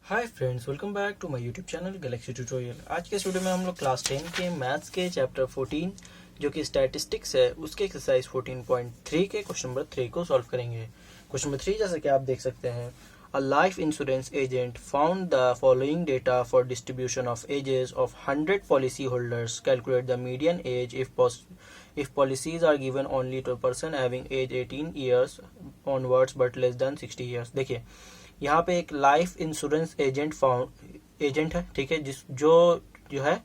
Hi friends, welcome back to my YouTube channel Galaxy tutorial. आज के इस video में हम लोग क्लास 10 के मैथ्स के चैप्टर 14 जो कि स्टैटिस्टिक्स है उसके एक्सरसाइज 14.3 के क्वेश्चन नंबर 3 को सॉल्व करेंगे। क्वेश्चन नंबर 3 जैसे कि आप देख सकते हैं, a life insurance agent found the following data for distribution of ages of 100 policy holders. Calculate the median age if policies are given only to a person having age 18 years onwards but less than 60 years। देखिए यहाँ पे एक life insurance agent है, ठीक है, जो है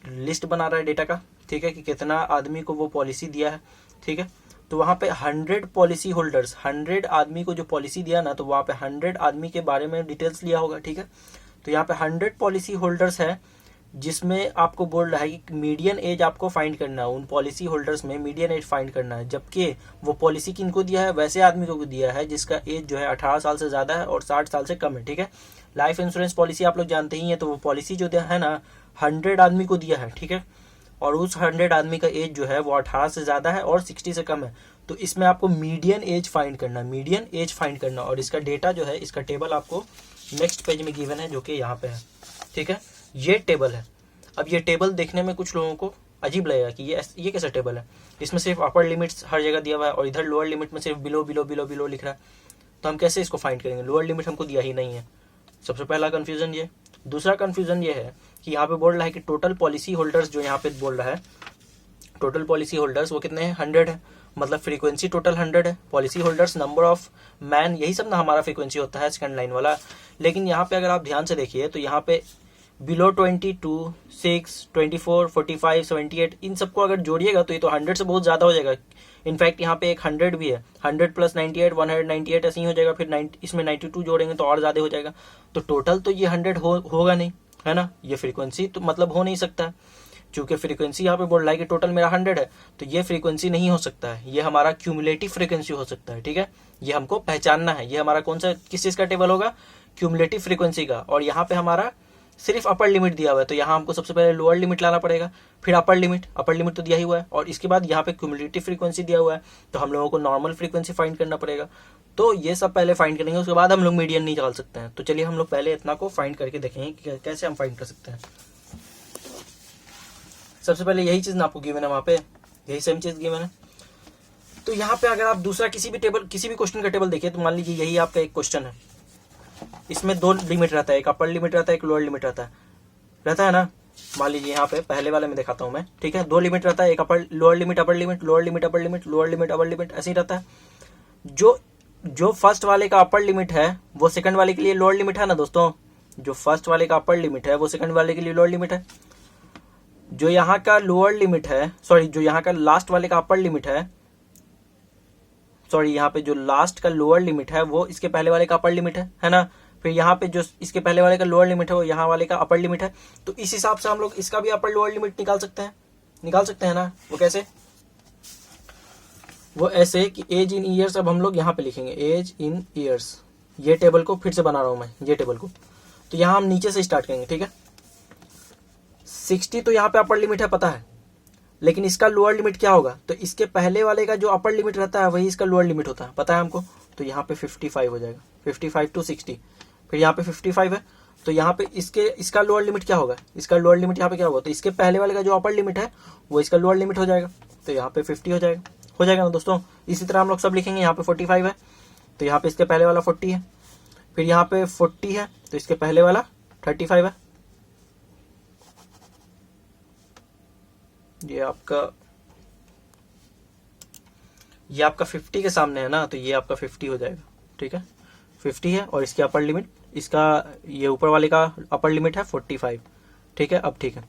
list बना रहा है डेटा का, ठीक है, कि कितना आदमी को वो पॉलिसी दिया है, ठीक है। तो वहाँ पे 100 पॉलिसी होल्डर्स, 100 आदमी को जो पॉलिसी दिया ना, तो वहाँ पे 100 आदमी के बारे में डिटेल्स लिया होगा, ठीक है। तो यहाँ पे 100 पॉलिसी होल्डर्स है जिसमें आपको बोल रहा है कि मीडियन एज आपको फाइंड करना है, उन पॉलिसी होल्डर्स में मीडियन एज फाइंड करना है, जबकि वो पॉलिसी किनको दिया है, वैसे आदमी को दिया है जिसका एज जो है 18 साल से ज़्यादा है और 60 साल से कम है, ठीक है। लाइफ इंश्योरेंस पॉलिसी आप लोग जानते ही हैं, तो वो पॉलिसी जो है ना 100 आदमी को दिया है, ठीक है, और उस 100 आदमी का एज जो है वो 18 से ज़्यादा है और 60 से कम है। तो इसमें आपको मीडियन एज फाइंड करना, मीडियन एज फाइंड करना, और इसका डेटा जो है, इसका टेबल आपको नेक्स्ट पेज में गिवन है जो कि यहाँ पे है, ठीक है। ये टेबल है। अब ये टेबल देखने में कुछ लोगों को अजीब लगेगा कि ये कैसा टेबल है, इसमें सिर्फ अपर लिमिट्स हर जगह दिया हुआ है और इधर लोअर लिमिट में सिर्फ बिलो बिलो बिलो बिलो लिख रहा है। तो हम कैसे इसको फाइंड करेंगे, लोअर लिमिट हमको दिया ही नहीं है। सबसे पहला कन्फ्यूजन ये। दूसरा कन्फ्यूजन ये है कि यहाँ पे बोल रहा है कि टोटल पॉलिसी होल्डर्स, जो यहाँ पे बोल रहा है टोटल पॉलिसी होल्डर्स वो कितने हैं, 100 है, मतलब फ्रीक्वेंसी टोटल 100 है। Policy holders, number of man, यही सब ना हमारा फ्रीक्वेंसी होता है सेकंड लाइन वाला। लेकिन यहाँ पे अगर आप ध्यान से देखिए तो यहाँ पे बिलो 22, 6, 24, 45, 78 इन सबको अगर जोड़िएगा तो ये तो 100 से बहुत ज़्यादा हो जाएगा। इनफैक्ट यहाँ पे एक 100 भी है, 100 प्लस 98 198 ऐसे ही हो जाएगा, फिर इसमें 92 जोड़ेंगे तो और ज़्यादा हो जाएगा। तो टोटल तो ये 100 होगा नहीं, है ना, ये फ्रीक्वेंसी तो मतलब हो नहीं सकता है। चूँकि फ्रीक्वेंसी यहाँ पे बोल रहा है कि टोटल मेरा 100 है, तो ये फ्रीक्वेंसी नहीं हो सकता है, ये हमारा क्यूमुलेटिव फ्रीक्वेंसी हो सकता है, ठीक है। ये हमको पहचानना है, ये हमारा कौन सा किस चीज़ का टेबल होगा, क्यूमुलेटिव फ्रीक्वेंसी का। और यहाँ पे हमारा सिर्फ अपर लिमिट दिया हुआ है, तो यहाँ हमको सबसे पहले लोअर लिमिट लाना पड़ेगा, फिर अपर लिमिट तो दिया ही हुआ है, और इसके बाद यहाँ पे क्यूमुलेटिव फ्रीक्वेंसी दिया हुआ है, तो हम लोगों को नॉर्मल फ्रीक्वेंसी फाइंड करना पड़ेगा। तो ये सब पहले फाइंड करेंगे, उसके बाद हम लोग मीडियन निकाल सकते हैं। तो चलिए हम लोग पहले इतना को फाइंड करके देखेंगे कि कैसे हम फाइंड कर सकते हैं। सबसे पहले यही चीज़ ना आपको गिवन है, वहाँ पे यही सेम चीज़ गिवन है। तो यहाँ पे अगर आप दूसरा किसी भी क्वेश्चन का टेबल देखिए, तो मान लीजिए यही आपका एक क्वेश्चन है, इसमें 2 लिमिट रहता है, एक अपर लिमिट रहता है, एक लोअर लिमिट रहता है ना। मान लीजिए यहाँ पे पहले वाले में दिखाता हूँ मैं, ठीक है, 2 लिमिट रहता है, एक lower limit upper limit, lower limit upper limit, lower limit upper limit, ऐसे ही रहता है। जो फर्स्ट वाले का अपर लिमिट है वो सेकंड वाले के लिए लोअर लिमिट है ना दोस्तों, जो फर्स्ट वाले का अपर लिमिट है वो सेकंड वाले के लिए लोअर लिमिट है। जो यहाँ का लोअर लिमिट है, सॉरी, जो यहाँ का लास्ट वाले का अपर लिमिट है, सॉरी, यहाँ पे जो लास्ट का लोअर लिमिट है वो इसके पहले वाले का अपर लिमिट है ना। फिर यहाँ पे जो इसके पहले वाले का लोअर लिमिट है वो यहाँ वाले का अपर लिमिट है। तो इस हिसाब से हम लोग इसका भी अपर लोअर लिमिट निकाल सकते हैं ना। वो कैसे, वो ऐसे कि एज इन ईयर्स, अब हम लोग यहाँ पे लिखेंगे एज इन ईयर्स। ये टेबल को फिर से बना रहा हूँ मैं, ये टेबल को। तो यहाँ हम नीचे से स्टार्ट करेंगे, ठीक है। 60 तो यहाँ पे अपर लिमिट है, पता है, लेकिन इसका लोअर लिमिट क्या होगा, तो इसके पहले वाले का जो अपर लिमिट रहता है वही इसका लोअर लिमिट होता है, पता है हमको। तो यहाँ पे 55 हो जाएगा, 55 to 60, फिर यहाँ पे 55 है, तो यहाँ पे इसका लोअर लिमिट क्या होगा, इसका लोअर लिमिट यहाँ पे क्या होगा, तो इसके पहले वाले का जो अपर लिमिट है वो इसका लोअर लिमिट हो जाएगा, तो यहाँ पे 50 हो जाएगा ना दोस्तों। इसी तरह हम लोग सब लिखेंगे, यहाँ पे 45 है तो यहाँ पे इसके पहले वाला 40 है, फिर यहाँ पे 40 है तो इसके पहले वाला 35 है। ये आपका 50 के सामने है ना, तो ये आपका 50 हो जाएगा, ठीक है, 50 है, और इसकी अपर लिमिट, इसका ये ऊपर वाले का अपर लिमिट है 45, ठीक है। अब ठीक है,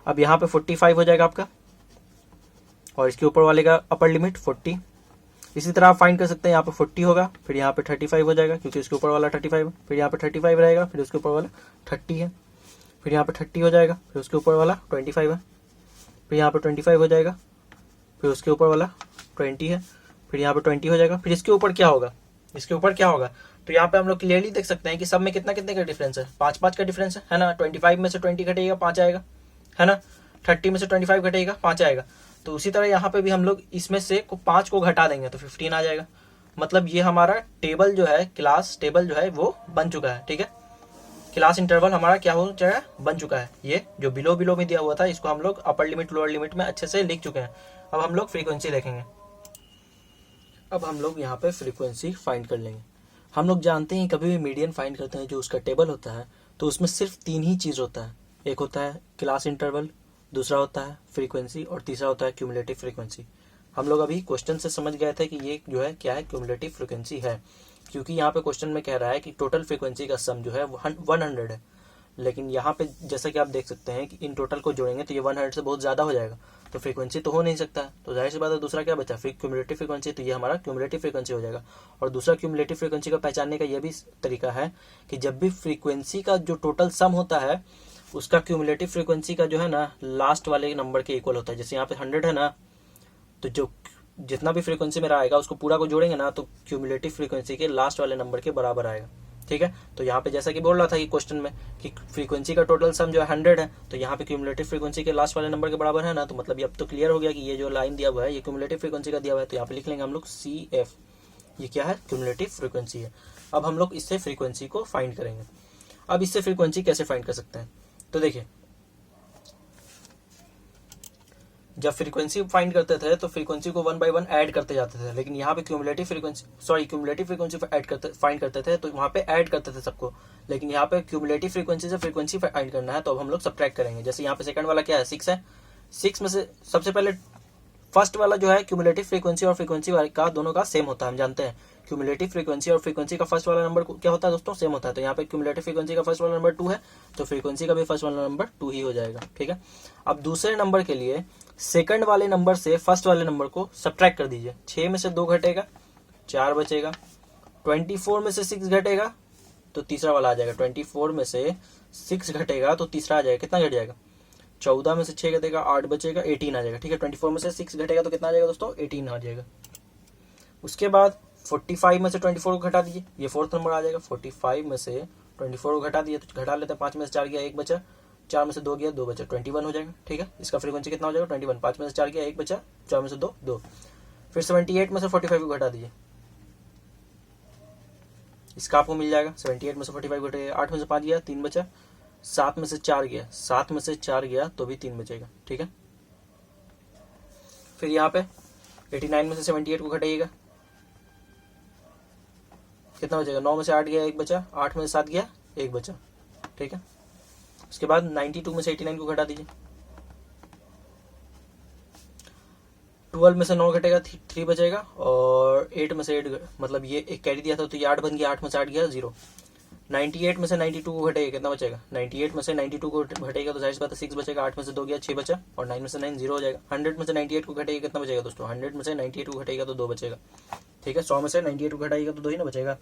अब यहाँ पे 45 हो जाएगा आपका, और इसके ऊपर वाले का अपर लिमिट 40। इसी तरह आप फाइंड कर सकते हैं, यहाँ पे 40 होगा, फिर यहाँ पे 35 हो जाएगा क्योंकि इसके ऊपर वाला 35 है, फिर यहाँ पे 35 रहेगा, फिर उसके ऊपर वाला 30 है, फिर यहाँ पे 30 हो जाएगा, फिर उसके ऊपर वाला 25 है, फिर यहाँ पे 25 हो जाएगा, फिर उसके ऊपर वाला 20 है, फिर यहाँ पे 20 हो जाएगा, फिर इसके ऊपर क्या होगा, तो यहाँ पे हम लोग क्लियरली देख सकते हैं कि सब में कितना का डिफरेंस है, 5 का डिफरेंस है ना। 25 में से 20 घटेगा 5 आएगा, है ना। 30 में से 25 घटेगा 5 आएगा। तो उसी तरह यहाँ पे भी हम लोग इसमें से 5 को घटा देंगे तो 15 आ जाएगा। मतलब ये हमारा टेबल जो है, क्लास टेबल जो है वो बन चुका है, ठीक है। क्लास इंटरवल हमारा क्या हो जाएगा, बन चुका है। ये जो बिलो में दिया हुआ था इसको हम लोग अपर लिमिट लोअर लिमिट में अच्छे से लिख चुके हैं। अब हम लोग फ्रीक्वेंसी देखेंगे। अब हम लोग यहाँ पे फ्रीक्वेंसी फाइंड कर लेंगे। हम लोग जानते हैं कभी भी मीडियन फाइंड करते हैं जो उसका टेबल होता है तो उसमें सिर्फ 3 ही चीज़ होता है। एक होता है क्लास इंटरवल, दूसरा होता है फ्रीक्वेंसी और तीसरा होता है क्यूमुलेटिव फ्रीक्वेंसी। हम लोग अभी क्वेश्चन से समझ गए थे कि ये जो है क्या है, क्यूमुलेटिव फ्रीक्वेंसी है, क्योंकि यहाँ पे क्वेश्चन में कह रहा है कि टोटल फ्रीक्वेंसी का सम जो है 100 है। लेकिन यहाँ पे जैसा कि आप देख सकते हैं कि इन टोटल को जोड़ेंगे तो ये 100 से बहुत ज़्यादा हो जाएगा, तो फ्रीक्वेंसी तो हो नहीं सकता। तो जाहिर सी बात है दूसरा क्या बचा, क्यूमुलेटिव फ्रीक्वेंसी, तो ये हमारा क्यूमुलेटिव फ्रीक्वेंसी हो जाएगा। और दूसरा क्यूमुलेटिव फ्रीक्वेंसी का पहचानने का ये भी तरीका है कि जब भी फ्रीक्वेंसी का जो टोटल सम होता है उसका क्यूमुलेटिव फ्रीक्वेंसी का जो है ना लास्ट वाले नंबर के इक्वल होता है। जैसे यहाँ पे 100 है ना, तो जो जितना भी फ्रीक्वेंसी मेरा आएगा उसको पूरा को जोड़ेंगे ना तो क्यूमुलेटिव फ्रीक्वेंसी के लास्ट वाले नंबर के बराबर आएगा। ठीक है, तो यहाँ पे जैसा कि बोल रहा था कि क्वेश्चन में कि फ्रीक्वेंसी का टोटल सम जो है 100 है, तो यहाँ पे क्यूमुलेटिव फ्रीक्वेंसी के लास्ट वाले नंबर के बराबर है ना, तो मतलब ये अब तो क्लियर हो गया कि ये जो लाइन दिया हुआ है ये क्यूमुलेटिव फ्रीक्वेंसी का दिया हुआ है। तो यहाँ पे लिख लेंगे हम लोग CF, ये क्या है, क्यूमुलेटिव फ्रीक्वेंसी है। अब हम लोग इससे फ्रीक्वेंसी को फाइंड करेंगे। अब इससे फ्रीक्वेंसी कैसे फाइंड कर सकते हैं, तो देखिए जब फ्रीक्वेंसी फाइंड करते थे तो फ्रीक्वेंसी को 1 by 1 ऐड करते जाते थे, लेकिन यहाँ पे क्यूमुलेटिव फ्रीक्वेंसी फाइंड करते थे तो वहाँ पे ऐड करते थे सबको, लेकिन यहाँ पे क्यूमुलेटिव फ्रीक्वेंसी से फ्रीक्वेंसी फाइंड करना है तो अब हम लोग सब्ट्रैक्ट करेंगे। जैसे यहाँ पे सेकंड वाला क्या है, 6 है, 6 में से सबसे पहले फर्स्ट वाला जो है क्यूमुलेटिव फ्रीक्वेंसी और फ्रीक्वेंसी का दोनों का सेम होता है। हम जानते हैं क्यूमुलेटिव फ्रीक्वेंसी और फ्रीक्वेंसी का फर्स्ट वाला नंबर क्या होता है दोस्तों, सेम होता है। तो यहाँ पे क्यूमुलेटिव फ्रीक्वेंसी का फर्स्ट वाला नंबर 2 है तो फ्रीक्वेंसी का भी फर्स्ट वाला नंबर 2 ही हो जाएगा। ठीक है, अब दूसरे नंबर के लिए सेकंड वाले नंबर से फर्स्ट वाले नंबर को सब्ट्रैक्ट कर दीजिए। 6 में से 2 घटेगा, 4 बचेगा। 24 में से 6 घटेगा तो तीसरा वाला आ जाएगा। 24 में से 6 घटेगा तो तीसरा आ जाएगा, कितना घट जाएगा, 14 में से 6 घटेगा, 8 बचेगा, 18 आ जाएगा। ठीक है, 24 में से 6 घटेगा तो कितना आ जाएगा दोस्तों, 18 आ जाएगा। उसके बाद 45 में से 24 को घटा दीजिए, ये फोर्थ नंबर आ जाएगा। 45 में से 24 को घटा दिए तो घटा लेते हैं, 5 में से 4 गया, 1 बचा, 4 में से 2 गया, 2 बचा, 21 हो जाएगा। ठीक है, इसका फ्रीक्वेंसी कितना हो जाएगा, 21। 5 में से 4 गया, 1 बचा, 4 में से 2, 2। फिर 78 में से 45 को घटा दीजिए, इसका आपको मिल जाएगा। 78 में से 45 घटेगा, 8 में से 5 गया, 3 बचा, 7 में से 4 गया, 7 में से 4 गया तो भी 3 बचेगा। ठीक है, फिर यहाँ पे 89 में से 78 को घटाइएगा, कितना बचेगा, 9 में से 8 गया, 1 बचा, 8 में से 7 गया, 1 बचा। ठीक है, उसके बाद 92 में से 89 को घटा दीजिए, 12 में से 9 घटेगा, 3 बचेगा, और 8 में से 8 मतलब ये एक कैरी दिया था तो ये 8 बन गया, 8 में से 8 गया, 0। 98 में से 92 को घटेगा, कितना बचेगा, 98 में से 92 को घटेगा तो जाहिर सी बात है 6 बचेगा, 8 में से 2 गया, 6 बचा, और 9 में से 9 0 हो जाएगा। 100 में से 98 को घटेगा, कितना बचेगा दोस्तों, 100 में से 98 को घटेगा तो 2 बचेगा। ठीक है, 100 में से 98 को घटाएगा तो 2 ही ना बचेगा।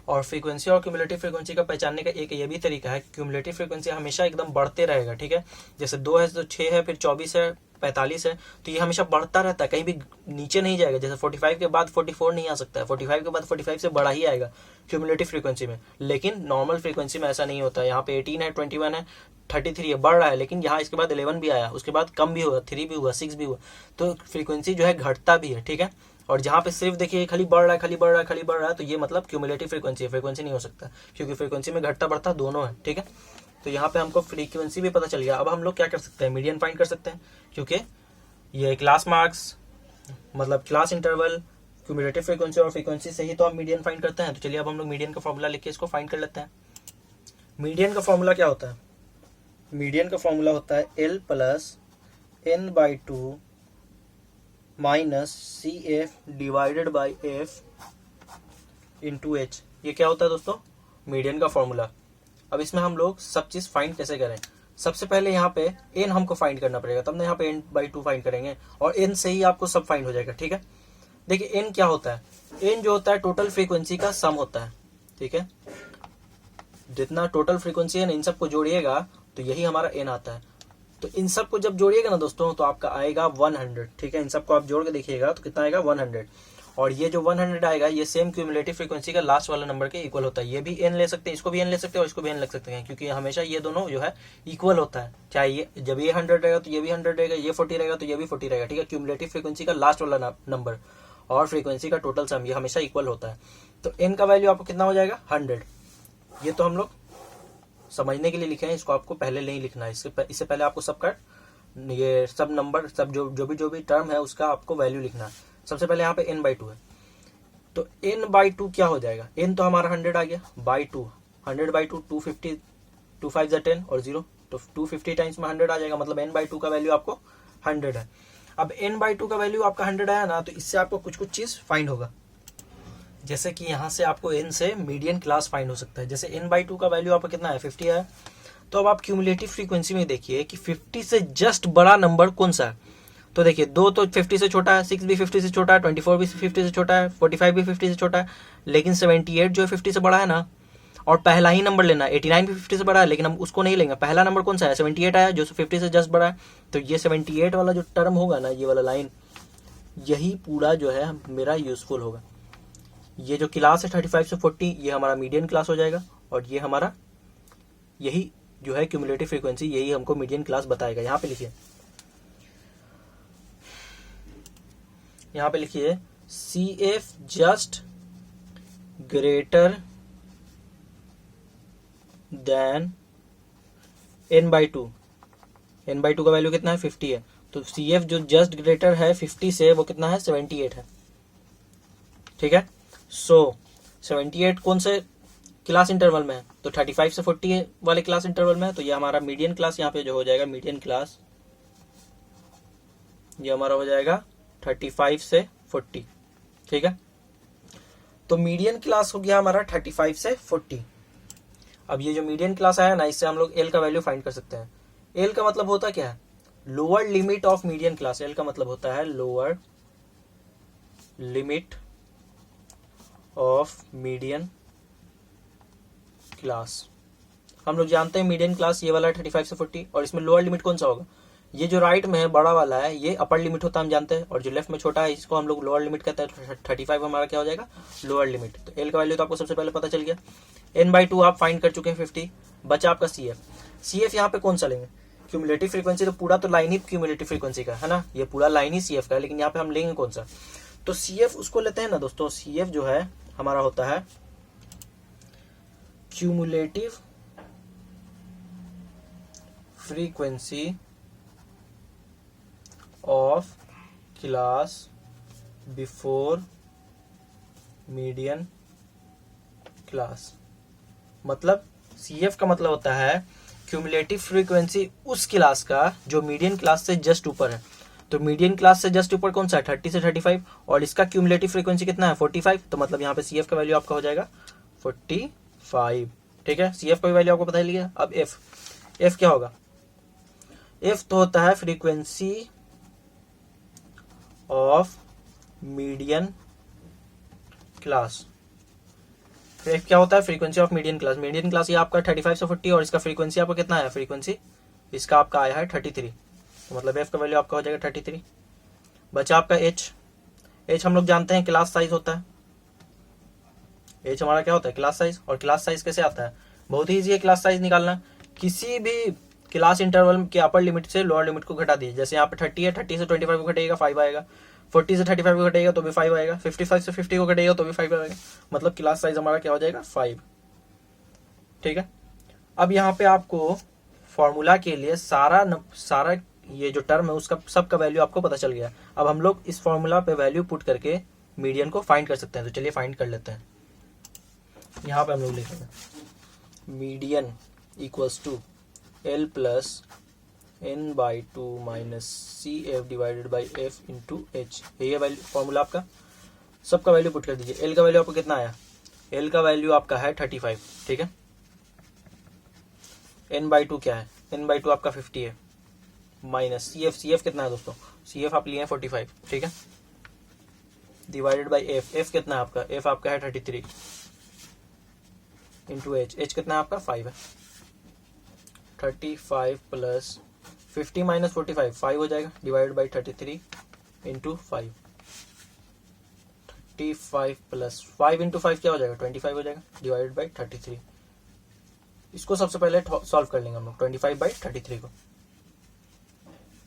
और फ्रीक्वेंसी और क्यूमुलेटिव फ्रीक्वेंसी का पहचानने का एक ये भी तरीका है, क्यूमुलेटिव फ्रीक्वेंसी हमेशा एकदम बढ़ते रहेगा। ठीक है, जैसे 2 है तो 6 है, फिर 24 है, 45 है, तो ये हमेशा बढ़ता रहता है, कहीं भी नीचे नहीं जाएगा। जैसे 45 के बाद 44 नहीं आ सकता है, 45 के बाद 45 से बड़ा ही आएगा क्यूमुलेटिव फ्रीक्वेंसी में। लेकिन नॉर्मल फ्रीक्वेंसी में ऐसा नहीं होता है। यहाँ पे 18 है, 21 है, 33 है, बढ़ रहा है, लेकिन यहाँ इसके बाद 11 भी आया, उसके बाद कम भी हुआ, 3 भी हुआ, 6 भी हुआ, तो फ्रीक्वेंसी जो है घटता भी है। ठीक है, और जहाँ पे सिर्फ देखिए खाली बढ़ रहा है, खाली बढ़ रहा है, खाली बढ़ रहा है, तो ये मतलब क्यूमुलेटिव फ्रीक्वेंसी है, फ्रीक्वेंसी नहीं हो सकता, क्योंकि फ्रीक्वेंसी में घटता बढ़ता दोनों है। ठीक है, तो यहाँ पे हमको फ्रीक्वेंसी भी पता चल गया। अब हम लोग क्या कर सकते हैं, मीडियन फाइंड कर सकते हैं, क्योंकि ये क्लास मार्क्स मतलब क्लास इंटरवल, क्यूमुलेटिव फ्रीक्वेंसी और फ्रीक्वेंसी से ही तो हम मीडियन फाइंड करते हैं। तो चलिए अब हम लोग मीडियन का फॉर्मूला लिख के इसको फाइंड कर लेते हैं। मीडियन का फॉर्मूला क्या होता है, मीडियन का फॉर्मूला होता है L plus N/2 minus CF divided by F into H। ये क्या होता है दोस्तों, मीडियन का फॉर्मूला। अब इसमें हम लोग सब चीज फाइंड कैसे करें, सबसे पहले यहाँ पे n हमको फाइंड करना पड़ेगा, तब ना यहाँ पे n/2 फाइंड करेंगे, और n से ही आपको सब फाइंड हो जाएगा। ठीक है, देखिए n क्या होता है, n जो होता है टोटल फ्रीक्वेंसी का सम होता है। ठीक है, जितना टोटल फ्रीक्वेंसी है ना इन सबको जोड़िएगा तो यही हमारा n आता है। तो इन सबको जब जोड़िएगा ना दोस्तों तो आपका आएगा 100। ठीक है, इन सबको आप जोड़ के देखिएगा तो कितना आएगा 100, और ये जो 100 आएगा ये सेम क्यूमुलेटिव फ्रीक्वेंसी का लास्ट वाला नंबर के इक्वल होता है। ये भी n ले सकते हैं, इसको भी n ले सकते हैं और इसको भी n लग सकते हैं, क्योंकि हमेशा ये दोनों जो है इक्वल होता है। चाहे ये जब ये 100 रहेगा तो ये भी 100 रहेगा, ये 40 रहेगा तो ये भी 40 रहेगा। ठीक है, क्यूमुलेटिव फ्रीक्वेंसी का लास्ट वाला नंबर और फ्रीक्वेंसी का टोटल सम ये हमेशा इक्वल होता है। तो n का वैल्यू आपको कितना हो जाएगा 100। ये तो हम लोग समझने के लिए लिखे हैं, इसको आपको पहले नहीं लिखना है। इससे पहले आपको सबका ये सब नंबर सब जो भी टर्म है उसका आपको वैल्यू लिखना है। सबसे पहले यहाँ पे n/2 है, तो n/2 क्या हो जाएगा, n तो हमारा 100 आ गया, बाई 2, 100/2 250, 2 5 10 और 0, तो 250 टाइम्स में 100 आ जाएगा, मतलब n/2 का वैल्यू आपको 100 है। अब n/2 का वैल्यू आपका 100 आया ना, तो इससे आपको कुछ चीज फाइंड होगा। जैसे कि यहाँ से आपको n से मीडियन क्लास फाइंड हो सकता है। जैसे n/2 का वैल्यू आपका कितना है, 50 है। तो अब आप क्यूमुलेटिव फ्रीक्वेंसी में देखिए कि 50 से जस्ट बड़ा नंबर कौन सा है। तो देखिए 2 तो 50 से छोटा है, 6 भी 50 से छोटा है, 24 भी 50 से छोटा है, 45 भी 50 से छोटा है, लेकिन 78 जो है 50 से बड़ा है ना। और पहला ही नंबर लेना है, 89 भी 50 से बड़ा है, लेकिन हम उसको नहीं लेंगे। पहला नंबर कौन सा है, 78 आया, जो 50 से जस्ट बड़ा है। तो ये 78 वाला जो टर्म होगा ना, ये वाला लाइन, यही पूरा जो है मेरा यूजफुल होगा। ये जो क्लास है 35 से 40, ये हमारा मीडियन क्लास हो जाएगा, और ये हमारा यही जो है क्यूमुलेटिव फ्रीक्वेंसी, यही हमको मीडियन क्लास बताएगा। यहाँ पे लिखिए, यहाँ पे लिखिए CF just greater than n/2। n/2 का वैल्यू कितना है, 50 है। तो CF जो जस्ट ग्रेटर है 50 से, वो कितना है, 78 है। ठीक है, सो 78 कौन से क्लास इंटरवल में है, तो 35 से 40 वाले क्लास इंटरवल में है। तो ये हमारा मीडियन क्लास यहाँ पे जो हो जाएगा, मीडियन क्लास ये हमारा हो जाएगा 35 से 40। ठीक है, तो मीडियन क्लास हो गया हमारा 35 से 40। अब ये जो मीडियन क्लास आया ना, इससे हम लोग L का वैल्यू फाइंड कर सकते हैं। L का मतलब होता क्या है, lower limit of median class. L का मतलब होता है lower limit of median class. हम लोग जानते हैं मीडियन क्लास ये वाला है 35 से 40, और इसमें लोअर लिमिट कौन सा होगा, ये जो राइट में है बड़ा वाला है, ये अपर लिमिट होता है हम जानते हैं, और जो लेफ्ट में छोटा है इसको हम लोग लोअर लिमिट कहते हैं। 35 हमारा क्या हो जाएगा, लोअर लिमिट। तो L का वैल्यू तो आपको सबसे पहले पता चल गया। n/2 आप फाइंड कर चुके हैं 50, बचा आपका CF यहाँ पे कौन सा लेंगे, क्यूमुलेटिव फ्रीक्वेंसी। तो पूरा तो लाइन ही क्यूमुलेटिव फ्रीक्वेंसी का है ना, ये पूरा लाइन ही CF का है, लेकिन यहाँ पे हम लेंगे कौन सा, तो CF उसको लेते हैं ना दोस्तों। CF जो है हमारा होता है cumulative frequency of class before median class. मतलब CF का मतलब होता है क्यूमुलेटिव फ्रीक्वेंसी उस क्लास का जो मीडियन क्लास से जस्ट ऊपर है। तो मीडियन क्लास से जस्ट ऊपर कौन सा है, 30 से 35, और इसका क्यूमुलेटिव फ्रीक्वेंसी कितना है, 45। तो मतलब यहाँ पे CF का वैल्यू आपका हो जाएगा 45। ठीक है, CF का वैल्यू आपको बता लिया। अब F क्या होगा, F तो होता है frequency of median class. F क्या होता है, frequency of median class. Median class ये आपका 35 से 40, और इसका फ्रीक्वेंसी आपका कितना है, फ्रीक्वेंसी इसका आपका आया है 33। तो मतलब F का वैल्यू आपका हो जाएगा 33। बचा आपका H हम लोग जानते हैं क्लास साइज होता है। H हमारा क्या होता है, क्लास साइज। और क्लास साइज कैसे आता है, बहुत ही ईजी है क्लास साइज निकालना। किसी भी क्लास इंटरवल के अपर लिमिट से लोअर लिमिट को घटा दीजिए। जैसे यहाँ पे 30 है, 30 से 25 को घटेगा 5 आएगा, 40 से 35 को घटेगा तो भी 5 आएगा, 55 से 50 को घटेगा तो भी 5 आएगा। मतलब क्लास साइज हमारा क्या हो जाएगा, 5। ठीक है, अब यहाँ पे आपको फॉर्मूला के लिए सारा ये जो टर्म है उसका सबका वैल्यू आपको पता चल गया। अब हम लोग इस फॉर्मूला पे वैल्यू पुट करके मीडियन को फाइंड कर सकते हैं। तो चलिए फाइंड कर लेते हैं। यहाँ पे हम लोग लिखेंगे median equals to L plus n/2 minus CF divided by F into H। ये वैल्यू फॉर्मूला आपका, सबका वैल्यू पुट कर दीजिए। L का वैल्यू आपको कितना आया, L का वैल्यू आपका है 35। ठीक है, n/2 क्या है, n/2 आपका 50 है, माइनस CF कितना है दोस्तों, CF आप लिए हैं 45। ठीक है, डिवाइडेड बाई F कितना है आपका, F आपका है 33 इंटू H कितना है आपका 5 है। 35 प्लस 50 माइनस 45 5 हो जाएगा, divided by 33 into 5। 35 plus 5 into 5 क्या हो जाएगा, 25 हो जाएगा, डिवाइडेड बाई 33। इसको सबसे पहले सॉल्व कर लेंगे हम लोग, 25 बाई 33 को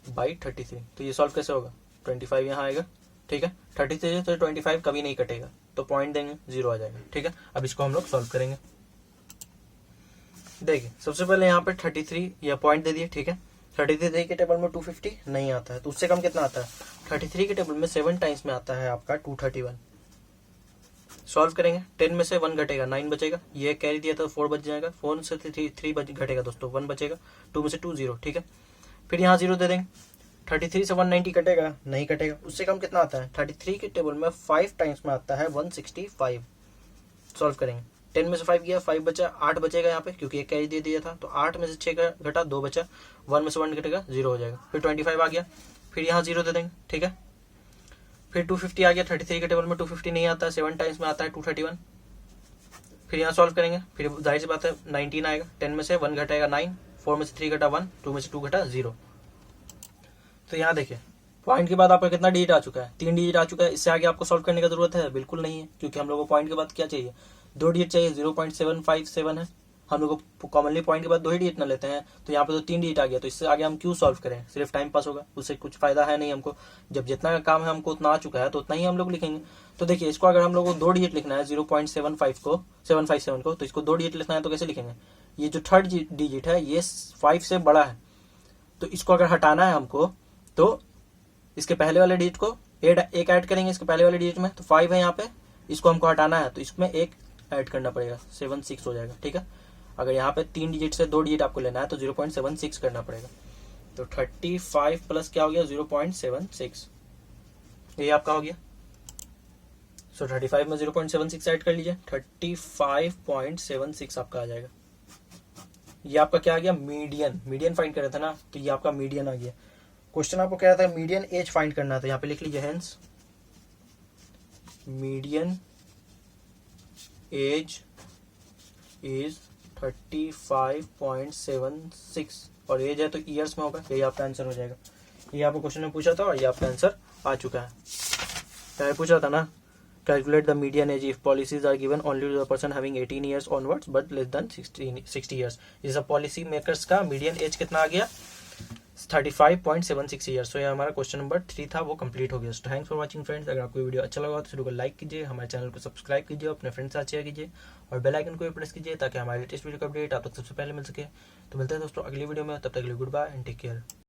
बाई 33। तो ये सॉल्व कैसे होगा, 25 यहाँ आएगा। ठीक है, 33 से 25 कभी नहीं कटेगा, तो पॉइंट देंगे 0 आ जाएगा। ठीक है, अब इसको हम लोग सॉल्व करेंगे। देखिए सबसे पहले यहाँ पे 33 या पॉइंट दे दिए, ठीक है। 33 के टेबल में 250 नहीं आता है, तो उससे कम कितना आता है? 33 के टेबल में 7 टाइम्स में आता है आपका 231। सॉल्व करेंगे, 10 में से 1 घटेगा, 9 बचेगा। ये कैरी दिया था 4 बच जाएगा, 4 से 3 घटेगा दोस्तों, 1 बचेगा। 2 में से 2 0, ठीक है। फिर यहाँ 0 दे देंगे। 33 से 190 कटेगा, नहीं कटेगा। उससे कम कितना आता है? 33 के टेबल में 5 टाइम्स में आता है 165। सॉल्व करेंगे, 10 में से 5 गया, 5 बचा, 8 बचेगा यहाँ पे, क्योंकि एक कैरी दे दिया था। तो 8 में से 6 घटा, 2 बचा, 1 में से 1 घटेगा, 0 हो जाएगा। फिर 25 आ गया, फिर यहाँ 0 दे देंगे, ठीक है। फिर 250 आ गया, 33 के टेबल में 250 नहीं आता है, 7 टाइम्स में आता है 231। फिर यहाँ सॉल्व करेंगे, फिर जाहिर सी बात है 19 आएगा। 10 में से 1 घटेगा 9, 4 में से 3 घटा 1, 2 में से 2 घटा 0। तो यहाँ देखिए पॉइंट के बाद आपका कितना डिजिट आ चुका है? 3 डिजिट आ चुका है। इससे आगे आपको सॉल्व करने की जरूरत है? बिल्कुल नहीं है, क्योंकि हम लोग को पॉइंट के बाद क्या चाहिए? 2 डिजिट चाहिए। 0.757 है, हम लोग को कॉमनली पॉइंट के बाद 2 ही डिजिट ना लेते हैं, तो यहाँ पे तो 3 डिजिट आ गया। तो इससे आगे हम क्यों सॉल्व करें? सिर्फ टाइम पास होगा, उससे कुछ फायदा है नहीं हमको। जब जितना का काम है हमको उतना आ चुका है, तो उतना ही हम लोग लिखेंगे। तो देखिए इसको अगर हम लोग को 2 डिजिट लिखना है 0.75 को 757 को, तो इसको 2 डिजिट लिखना है तो कैसे लिखेंगे? ये जो थर्ड डिजिट है ये 5 से बड़ा है, तो इसको अगर हटाना है हमको, तो इसके पहले वाले डिजिट को एक ऐड करेंगे इसके पहले वाले डिजिट में। तो 5 है यहाँ पे, इसको हमको हटाना है, तो इसमें एक ऐड करना पड़ेगा, 76 हो जाएगा, ठीक है। अगर यहाँ पे 3 डिजिट से 2 डिजिट आपको लेना है तो 0.76 करना पड़ेगा। तो 35 प्लस क्या हो गया? 0.76, ये आपका हो गया। सो 35 में 0.76 ऐड कर लीजिए, 35.76 आपका आ जाएगा। ये आपका क्या आ गया? मीडियन फाइंड कर रहे थे ना, तो ये आपका मीडियन आ गया। क्वेश्चन आपको कह रहा था मीडियन एज फाइंड करना था, यहाँ पे लिख लीजिए हेंस मीडियन एज इज 35.76, और एज है तो ईयर्स में होगा, यही आपका आंसर हो जाएगा। ये आपको क्वेश्चन में पूछा था और ये आपका आंसर आ चुका है। क्या पूछा था ना? Calculate the median age if policies are given only to the person having 18 years onwards but less than 60 years. ये सब पॉलिसी मेकर्स का मीडियन एज कितना आ गया? 35.76 ईयर्स। तो ये हमारा क्वेश्चन नंबर 3 था, वो कंप्लीट हो गया। तो थैंक्स फॉर वाचिंग फ्रेंड्स। अगर आपको वीडियो अच्छा लगा तो वीडियो को लाइक कीजिए, हमारे चैनल को सब्सक्राइब कीजिए, अपने फ्रेंड्स के साथ शेयर कीजिए और बेल आइकन को भी प्रेस कीजिए, ताकि हमारे लेटेस्ट वीडियो का अपडेट आप तक सबसे पहले मिल सके। तो मिलते हैं दोस्तों अगली वीडियो में, तब तक के लिए goodbye and take care.